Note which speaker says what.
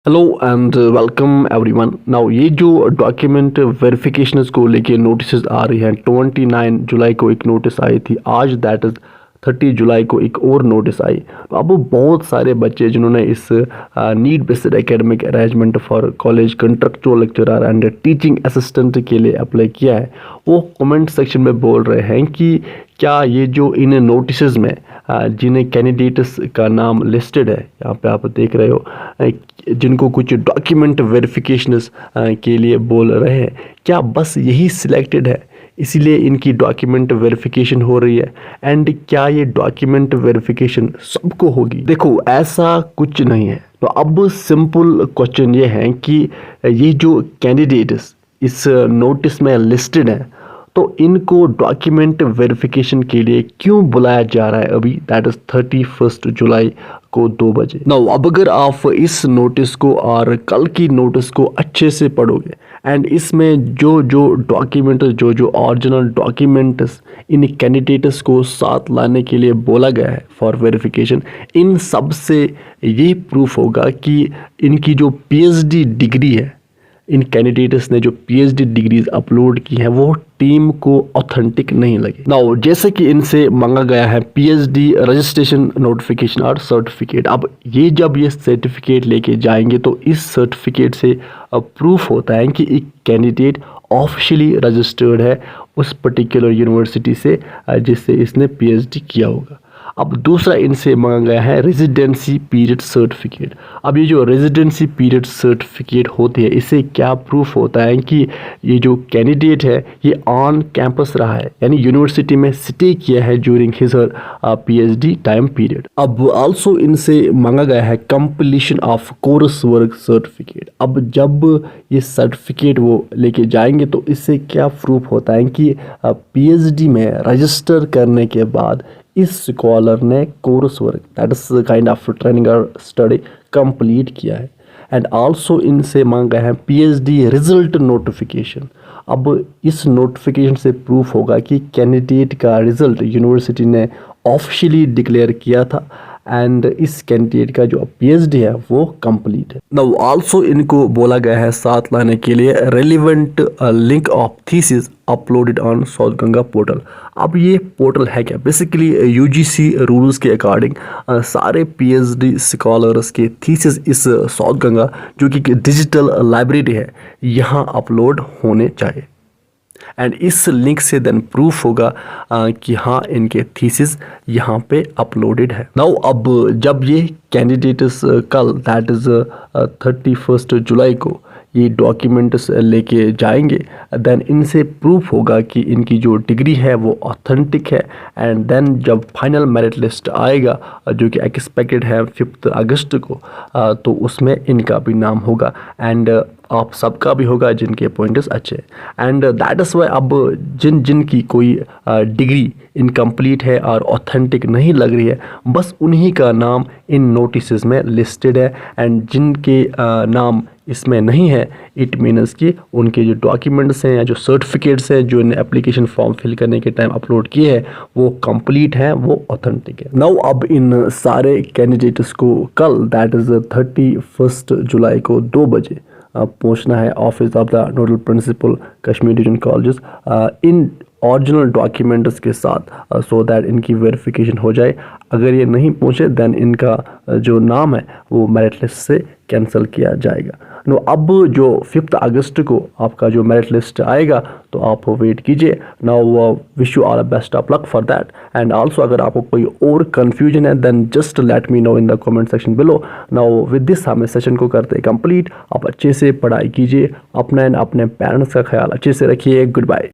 Speaker 1: Hello and welcome everyone. Now ये जो document verification को लेके नोटिस आ रही हैं, 29 जुलाई को एक नोटिस आई थी, आज दैट इज़ 30 जुलाई को एक और नोटिस आई। तो अब बहुत सारे बच्चे जिन्होंने इस need based academic arrangement for college contractual lecturer and teaching assistant के लिए अप्लाई किया है, वो कमेंट सेक्शन में बोल रहे हैं कि क्या ये जो इन नोटिस में जिन्हें कैंडिडेट्स का नाम लिस्टेड है, यहाँ पे आप देख रहे हो, जिनको कुछ डॉक्यूमेंट वेरिफिकेशंस के लिए बोल रहे हैं, क्या बस यही सिलेक्टेड है इसीलिए इनकी डॉक्यूमेंट वेरिफिकेशन हो रही है? एंड क्या ये डॉक्यूमेंट वेरिफिकेशन सबको होगी? देखो, ऐसा कुछ नहीं है। तो अब सिंपल क्वेश्चन ये है कि ये जो कैंडिडेट्स इस नोटिस में लिस्टेड हैं, तो इनको डॉक्यूमेंट वेरिफिकेशन के लिए क्यों बुलाया जा रहा है अभी, दैट इज 31 जुलाई को 2 बजे। नाउ अब अगर आप इस नोटिस को और कल की नोटिस को अच्छे से पढ़ोगे एंड इसमें जो जो डॉक्यूमेंट जो ओरिजिनल डॉक्यूमेंट्स इन कैंडिडेट्स को साथ लाने के लिए बोला गया है फॉर वेरिफिकेशन, इन सब से ये प्रूफ होगा कि इनकी जो पीएचडी डिग्री है, इन कैंडिडेट्स ने जो पीएचडी डिग्रीज अपलोड की हैं, वो टीम को ऑथेंटिक नहीं लगे। नाउ जैसे कि इनसे मांगा गया है पीएचडी रजिस्ट्रेशन नोटिफिकेशन और सर्टिफिकेट। अब जब ये सर्टिफिकेट लेके जाएंगे तो इस सर्टिफिकेट से प्रूफ होता है कि एक कैंडिडेट ऑफिशियली रजिस्टर्ड है उस पर्टिकुलर यूनिवर्सिटी से जिससे इसने पीएचडी किया होगा। अब दूसरा इनसे मांगा गया है रेजिडेंसी पीरियड सर्टिफिकेट। अब ये जो रेजिडेंसी पीरियड सर्टिफिकेट होती है, इससे क्या प्रूफ होता है कि ये जो कैंडिडेट है ये ऑन कैंपस रहा है, यानी यूनिवर्सिटी में स्टे किया है during his her PhD time period. अब आल्सो इनसे मांगा गया है completion of course work certificate. अब जब ये सर्टिफिकेट वो लेके जाएंगे तो इससे क्या प्रूफ होता है कि पीएचडी में रजिस्टर करने के बाद इस स्कॉलर ने course work, that is kind of training और स्टडी, कंप्लीट किया है। एंड आल्सो इनसे मांगा है पीएचडी रिजल्ट नोटिफिकेशन। अब इस नोटिफिकेशन से प्रूफ होगा कि कैंडिडेट का रिजल्ट यूनिवर्सिटी ने ऑफिशियली डिक्लेयर किया था एंड इस कैंडिडेट का जो पीएचडी है वो कंप्लीट है। नाउ आल्सो इनको बोला गया है साथ लाने के लिए relevant link of thesis uploaded on south Ganga portal. अब ये पोर्टल है क्या? बेसिकली यूजीसी रूल्स के अकॉर्डिंग सारे पीएचडी स्कॉलर्स के थीसिस इस साउथ गंगा, जो कि डिजिटल लाइब्रेरी है, यहाँ अपलोड होने चाहिए। एंड इस लिंक से देन प्रूफ होगा कि हाँ, इनके थीसिस यहाँ पे अपलोडेड है। नाउ अब जब ये कैंडिडेट्स कल दैट इज़ 31 जुलाई को ये डॉक्यूमेंट्स लेके जाएंगे, देन इनसे प्रूफ होगा कि इनकी जो डिग्री है वो ऑथेंटिक है। एंड देन जब फाइनल मेरिट लिस्ट आएगा जो कि एक्सपेक्टेड है 5 अगस्त को, तो उसमें इनका भी नाम होगा एंड आप सबका भी होगा जिनके पॉइंट्स अच्छे। एंड दैट इज़ वाई अब जिनकी कोई डिग्री इनकम्प्लीट है और ऑथेंटिक नहीं लग रही है, बस उन्हीं का नाम इन नोटिस में लिस्टेड है। एंड जिनके नाम इसमें नहीं है, इट मीन्स कि उनके जो डॉक्यूमेंट्स हैं या जो सर्टिफिकेट्स हैं जो इन्हें एप्लीकेशन फॉर्म फिल करने के टाइम अपलोड किए हैं वो कंप्लीट हैं, वो ऑथेंटिक है। नाउ अब इन सारे कैंडिडेट्स को कल दैट इज़ 31 जुलाई को 2 बजे पहुंचना है office of the nodal principal Kashmir division colleges in original documents के साथ, सो दैट इनकी वेरिफिकेशन हो जाए। अगर ये नहीं पहुँचे देन इनका जो नाम है वो मेरिट लिस्ट से कैंसिल किया जाएगा। नो, अब जो 5 अगस्त को आपका जो मेरिट लिस्ट आएगा तो आप वेट कीजिए। Now wish you all best of luck for that. And also अगर आपको कोई और कन्फ्यूजन है then just let me know in the comment section below. Now with this हम इस सेशन को करते हैं कंप्लीट। आप अच्छे से पढ़ाई कीजिए, अपना एंड अपने पेरेंट्स का ख्याल अच्छे से रखिए। Good bye.